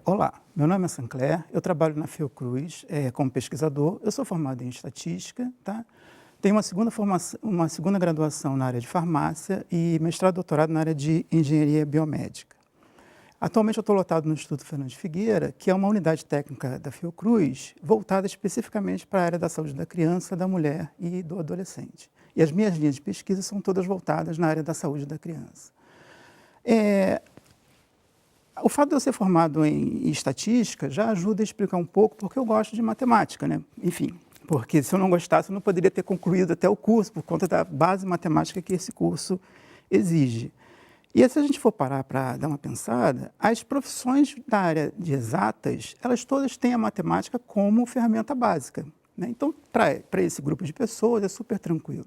Olá, meu nome é Sancler, eu trabalho na Fiocruz como pesquisador, eu sou formado em estatística, tá? Tenho uma segunda graduação na área de farmácia e mestrado e doutorado na área de engenharia biomédica. Atualmente eu estou lotado no Instituto Fernando de Figueira, que é uma unidade técnica da Fiocruz, voltada especificamente para a área da saúde da criança, da mulher e do adolescente. E as minhas linhas de pesquisa são todas voltadas na área da saúde da criança. O fato de eu ser formado em estatística já ajuda a explicar um pouco porque eu gosto de matemática, né? Enfim, porque se eu não gostasse, eu não poderia ter concluído até o curso, por conta da base matemática que esse curso exige. E se a gente for parar para dar uma pensada, as profissões da área de exatas, elas todas têm a matemática como ferramenta básica, né? Então, para esse grupo de pessoas, é super tranquilo.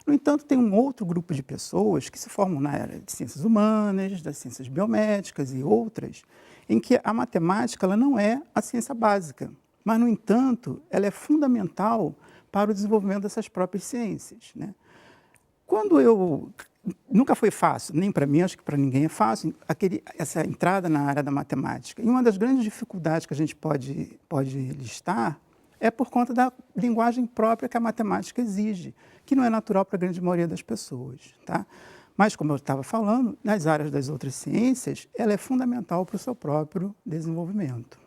No entanto, tem um outro grupo de pessoas que se formam na área de ciências humanas, das ciências biomédicas e outras, em que a matemática ela não é a ciência básica, mas, no entanto, ela é fundamental para o desenvolvimento dessas próprias ciências, né? Nunca foi fácil, nem para mim, acho que para ninguém é fácil, essa entrada na área da matemática. E uma das grandes dificuldades que a gente pode listar é por conta da linguagem própria que a matemática exige, que não é natural para a grande maioria das pessoas, tá? Mas, como eu estava falando, nas áreas das outras ciências, ela é fundamental para o seu próprio desenvolvimento.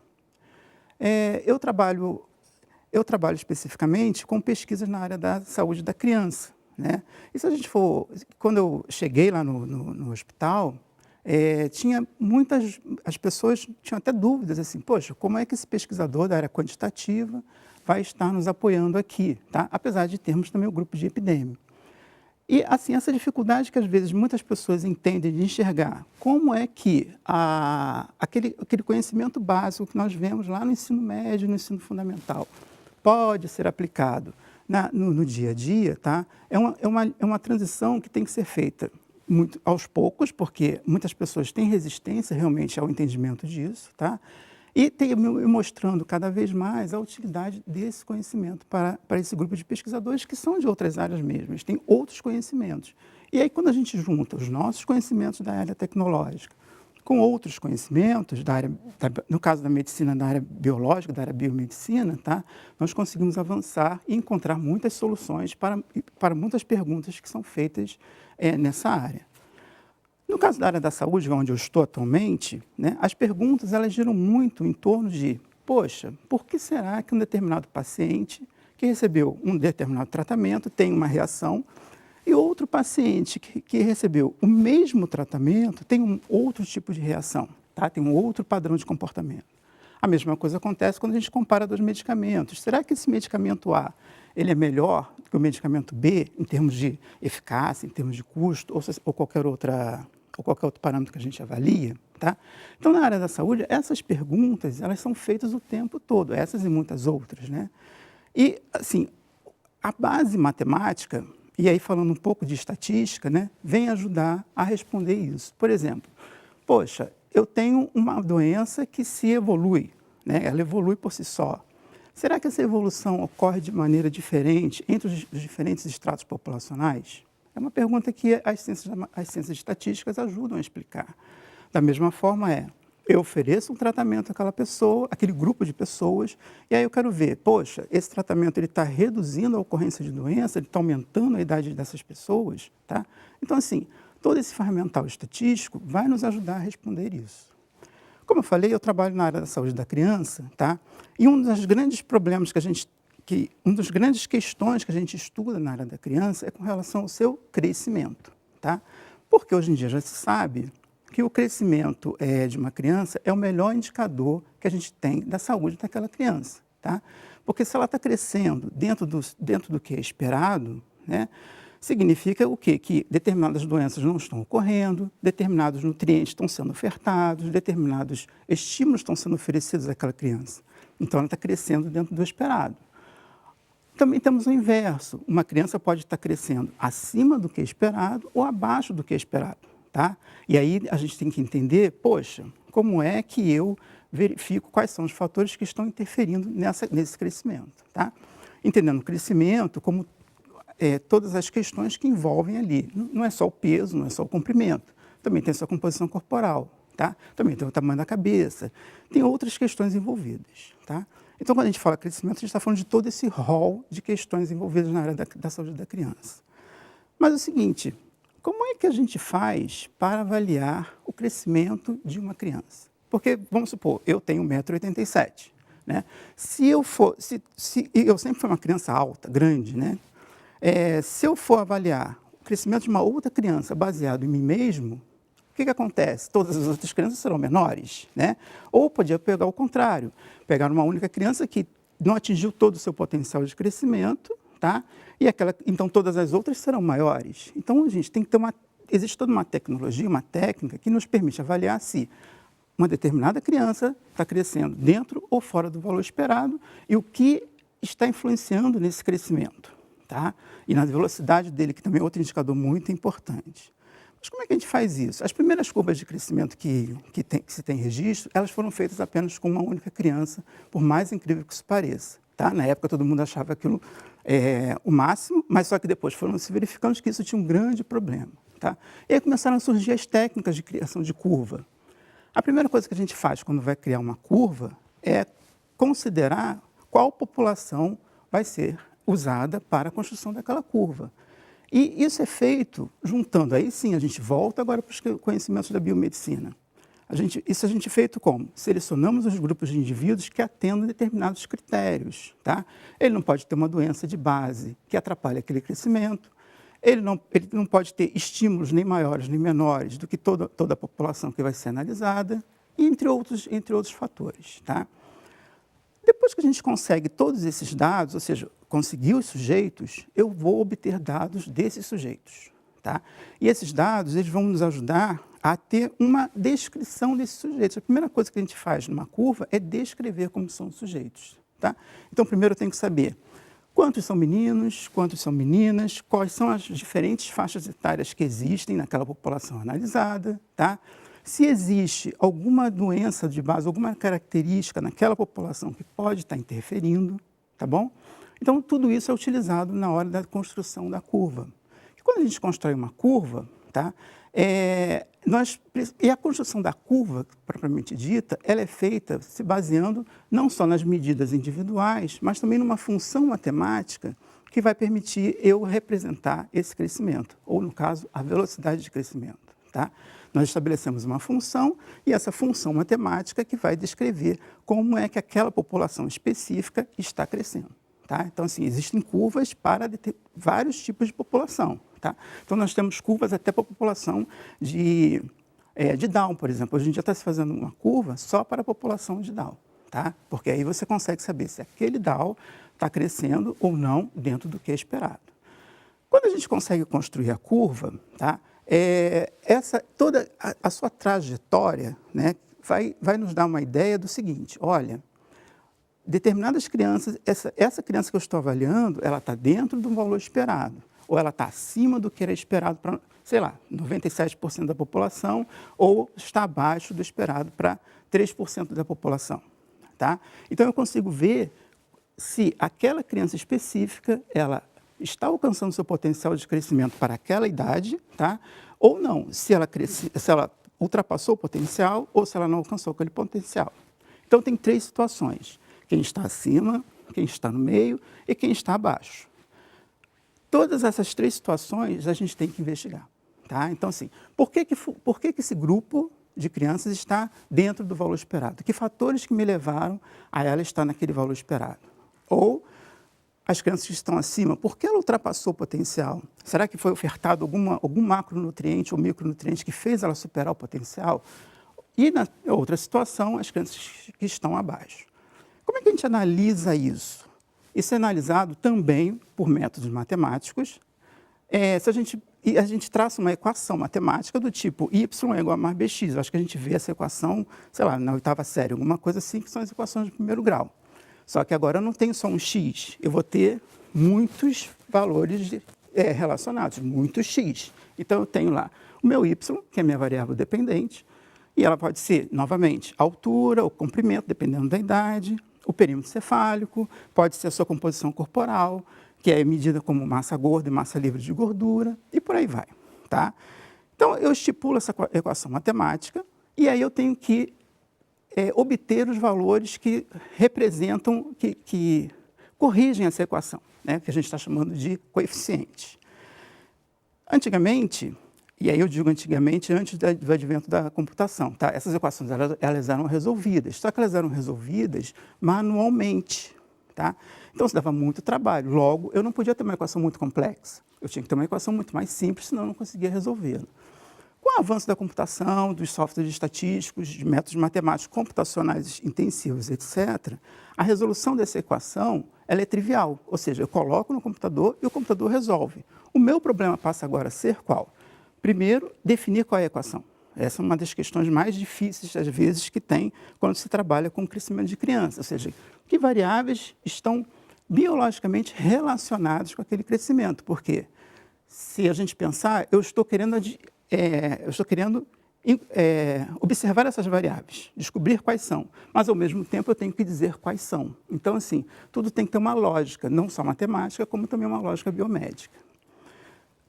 Eu trabalho especificamente com pesquisas na área da saúde da criança, né? E se a gente for... Quando eu cheguei lá no hospital, as pessoas tinham até dúvidas, assim, poxa, como é que esse pesquisador da área quantitativa vai estar nos apoiando aqui, tá? Apesar de termos também o grupo de epidemia. E, assim, essa dificuldade que, às vezes, muitas pessoas entendem de enxergar como é que aquele conhecimento básico que nós vemos lá no ensino médio, no ensino fundamental, pode ser aplicado no dia a dia, tá? É uma transição que tem que ser feita muito aos poucos, porque muitas pessoas têm resistência realmente ao entendimento disso, tá? E mostrando cada vez mais a utilidade desse conhecimento para esse grupo de pesquisadores que são de outras áreas mesmo, eles têm outros conhecimentos. E aí, quando a gente junta os nossos conhecimentos da área tecnológica com outros conhecimentos da área, no caso da medicina, da área biológica, da área biomedicina, tá? Nós conseguimos avançar e encontrar muitas soluções para muitas perguntas que são feitas nessa área. No caso da área da saúde, onde eu estou atualmente, né, as perguntas elas giram muito em torno de, poxa, por que será que um determinado paciente que recebeu um determinado tratamento tem uma reação e outro paciente que recebeu o mesmo tratamento tem um outro tipo de reação, tá? Tem um outro padrão de comportamento. A mesma coisa acontece quando a gente compara dois medicamentos. Será que esse medicamento A ele é melhor que o medicamento B em termos de eficácia, em termos de custo ou qualquer outro parâmetro que a gente avalia, tá? Então, na área da saúde, essas perguntas, elas são feitas o tempo todo, essas e muitas outras, né? E, assim, a base matemática, e aí falando um pouco de estatística, né, vem ajudar a responder isso. Por exemplo, poxa, eu tenho uma doença que se evolui, né? Ela evolui por si só. Será que essa evolução ocorre de maneira diferente entre os diferentes estratos populacionais? É uma pergunta que as ciências estatísticas ajudam a explicar. Da mesma forma eu ofereço um tratamento àquela pessoa, aquele grupo de pessoas, e aí eu quero ver, poxa, esse tratamento está reduzindo a ocorrência de doença, ele está aumentando a idade dessas pessoas, tá? Então, assim, todo esse ferramental estatístico vai nos ajudar a responder isso. Como eu falei, eu trabalho na área da saúde da criança, tá? E um dos grandes problemas uma das grandes questões que a gente estuda na área da criança é com relação ao seu crescimento, tá? Porque hoje em dia já se sabe que o crescimento de uma criança é o melhor indicador que a gente tem da saúde daquela criança, tá? Porque se ela está crescendo dentro do que é esperado, né, significa o quê? Que determinadas doenças não estão ocorrendo, determinados nutrientes estão sendo ofertados, determinados estímulos estão sendo oferecidos àquela criança. Então, ela está crescendo dentro do esperado. Também temos o inverso. Uma criança pode estar crescendo acima do que é esperado ou abaixo do que é esperado, tá? E aí a gente tem que entender, poxa, como é que eu verifico quais são os fatores que estão interferindo nesse crescimento, tá? Entendendo o crescimento como todas as questões que envolvem ali. Não é só o peso, não é só o comprimento. Também tem a sua composição corporal, tá? Também tem o tamanho da cabeça, tem outras questões envolvidas, tá? Então, quando a gente fala crescimento, a gente está falando de todo esse rol de questões envolvidas na área da saúde da criança. Mas é o seguinte, como é que a gente faz para avaliar o crescimento de uma criança? Porque, vamos supor, eu tenho 1,87 m, né? Se eu sempre fui uma criança alta, grande, né? Se eu for avaliar o crescimento de uma outra criança baseado em mim mesmo, o que acontece? Todas as outras crianças serão menores, né? Ou podia pegar o contrário, pegar uma única criança que não atingiu todo o seu potencial de crescimento, tá? Então todas as outras serão maiores. Então a gente tem que ter existe toda uma tecnologia, uma técnica que nos permite avaliar se uma determinada criança está crescendo dentro ou fora do valor esperado e o que está influenciando nesse crescimento, tá? E na velocidade dele, que também é outro indicador muito importante. Mas como é que a gente faz isso? As primeiras curvas de crescimento que se tem registro, elas foram feitas apenas com uma única criança, por mais incrível que isso pareça. Tá? Na época todo mundo achava aquilo o máximo, mas só que depois foram se verificando que isso tinha um grande problema. Tá? E aí começaram a surgir as técnicas de criação de curva. A primeira coisa que a gente faz quando vai criar uma curva é considerar qual população vai ser usada para a construção daquela curva. E isso é feito juntando, aí sim, a gente volta agora para os conhecimentos da biomedicina. Isso a gente é feito como? Selecionamos os grupos de indivíduos que atendem determinados critérios. Tá? Ele não pode ter uma doença de base que atrapalhe aquele crescimento, ele não pode ter estímulos nem maiores nem menores do que toda a população que vai ser analisada, entre outros fatores. Tá? Depois que a gente consegue todos esses dados, ou seja, conseguir os sujeitos, eu vou obter dados desses sujeitos. Tá? E esses dados eles vão nos ajudar a ter uma descrição desses sujeitos. A primeira coisa que a gente faz numa curva é descrever como são os sujeitos. Tá? Então, primeiro eu tenho que saber quantos são meninos, quantos são meninas, quais são as diferentes faixas etárias que existem naquela população analisada, tá? Se existe alguma doença de base, alguma característica naquela população que pode estar interferindo, tá bom? Então, tudo isso é utilizado na hora da construção da curva. E quando a gente constrói uma curva, tá? E a construção da curva, propriamente dita, ela é feita se baseando não só nas medidas individuais, mas também numa função matemática que vai permitir eu representar esse crescimento, ou, no caso, a velocidade de crescimento. Tá? Nós estabelecemos uma função e essa função matemática que vai descrever como é que aquela população específica está crescendo. Tá? Então, assim, existem curvas para vários tipos de população. Tá? Então, nós temos curvas até para a população de Down, por exemplo. Hoje em dia está se fazendo uma curva só para a população de Down, tá? Porque aí você consegue saber se aquele Down está crescendo ou não dentro do que é esperado. Quando a gente consegue construir a curva, tá? Toda a sua trajetória, né, vai nos dar uma ideia do seguinte: olha, determinadas crianças, essa criança que eu estou avaliando, ela está dentro do valor esperado, ou ela está acima do que era esperado para, sei lá, 97% da população, ou está abaixo do esperado para 3% da população. Tá? Então, eu consigo ver se aquela criança específica, ela está alcançando seu potencial de crescimento para aquela idade, tá? Ou não, se ela ultrapassou o potencial ou se ela não alcançou aquele potencial. Então, tem 3 situações: quem está acima, quem está no meio e quem está abaixo. Todas essas 3 situações a gente tem que investigar. Tá? Então, assim, por que esse grupo de crianças está dentro do valor esperado? Que fatores que me levaram a ela estar naquele valor esperado? Ou as crianças que estão acima, por que ela ultrapassou o potencial? Será que foi ofertado algum macronutriente ou micronutriente que fez ela superar o potencial? E, na outra situação, as crianças que estão abaixo. Como é que a gente analisa isso? Isso é analisado também por métodos matemáticos. A gente traça uma equação matemática do tipo y é igual a mais bx. Eu acho que a gente vê essa equação, sei lá, na 8ª série, alguma coisa assim, que são as equações de primeiro grau. Só que agora eu não tenho só um x, eu vou ter muitos valores relacionados, muitos x. Então, eu tenho lá o meu y, que é a minha variável dependente, e ela pode ser, novamente, a altura, o comprimento, dependendo da idade, o perímetro cefálico, pode ser a sua composição corporal, que é medida como massa gorda e massa livre de gordura, e por aí vai. Tá? Então, eu estipulo essa equação matemática E aí eu tenho que obter os valores que representam, que corrigem essa equação, né, que a gente está chamando de coeficiente. Antigamente, e aí eu digo antigamente, antes do advento da computação, tá? Essas equações elas eram resolvidas, só que elas eram resolvidas manualmente. Tá? Então, isso dava muito trabalho. Logo, eu não podia ter uma equação muito complexa. Eu tinha que ter uma equação muito mais simples, senão eu não conseguia resolvê-la. Com o avanço da computação, dos softwares estatísticos, de métodos matemáticos computacionais intensivos, etc., a resolução dessa equação ela é trivial. Ou seja, eu coloco no computador e o computador resolve. O meu problema passa agora a ser qual? Primeiro, definir qual é a equação. Essa é uma das questões mais difíceis, às vezes, que tem quando se trabalha com o crescimento de criança. Ou seja, que variáveis estão biologicamente relacionadas com aquele crescimento. Porque, se a gente pensar, eu estou querendo observar essas variáveis, descobrir quais são, mas, ao mesmo tempo, eu tenho que dizer quais são. Então, assim, tudo tem que ter uma lógica, não só matemática, como também uma lógica biomédica.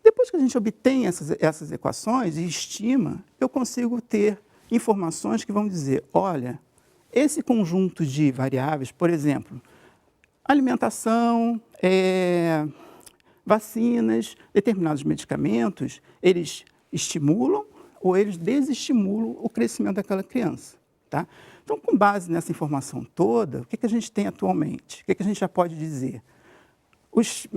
Depois que a gente obtém essas equações e estima, eu consigo ter informações que vão dizer, olha, esse conjunto de variáveis, por exemplo, alimentação, vacinas, determinados medicamentos, eles estimulam ou eles desestimulam o crescimento daquela criança. Tá? Então, com base nessa informação toda, o que a gente tem atualmente? O que a gente já pode dizer? Os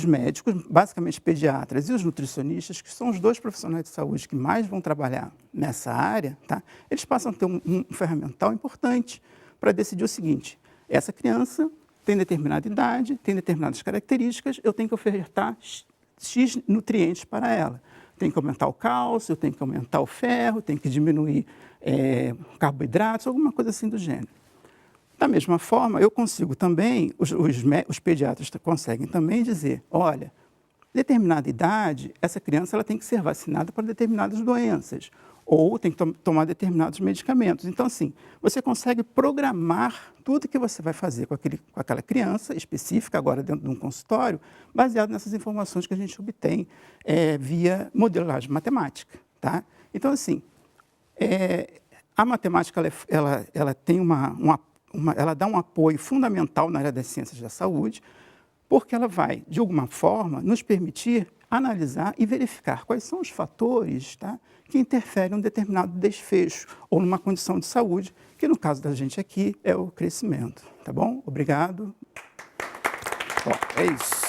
médicos, basicamente pediatras, e os nutricionistas, que são os dois profissionais de saúde que mais vão trabalhar nessa área, tá? Eles passam a ter um ferramental importante para decidir o seguinte, essa criança tem determinada idade, tem determinadas características, eu tenho que ofertar X nutrientes para ela. Tem que aumentar o cálcio, tem que aumentar o ferro, tem que diminuir carboidratos, alguma coisa assim do gênero. Da mesma forma, eu consigo também, os pediatras conseguem também dizer, olha, determinada idade, essa criança ela tem que ser vacinada para determinadas doenças, ou tem que tomar determinados medicamentos. Então, assim, você consegue programar tudo que você vai fazer com aquela criança específica, agora dentro de um consultório, baseado nessas informações que a gente obtém via modelagem matemática. Tá? Então, assim, a matemática ela tem ela dá um apoio fundamental na área das ciências da saúde, porque ela vai, de alguma forma, nos permitir analisar e verificar quais são os fatores, tá, que interferem em um determinado desfecho ou numa condição de saúde, que no caso da gente aqui é o crescimento. Tá bom? Obrigado. Bom, é isso.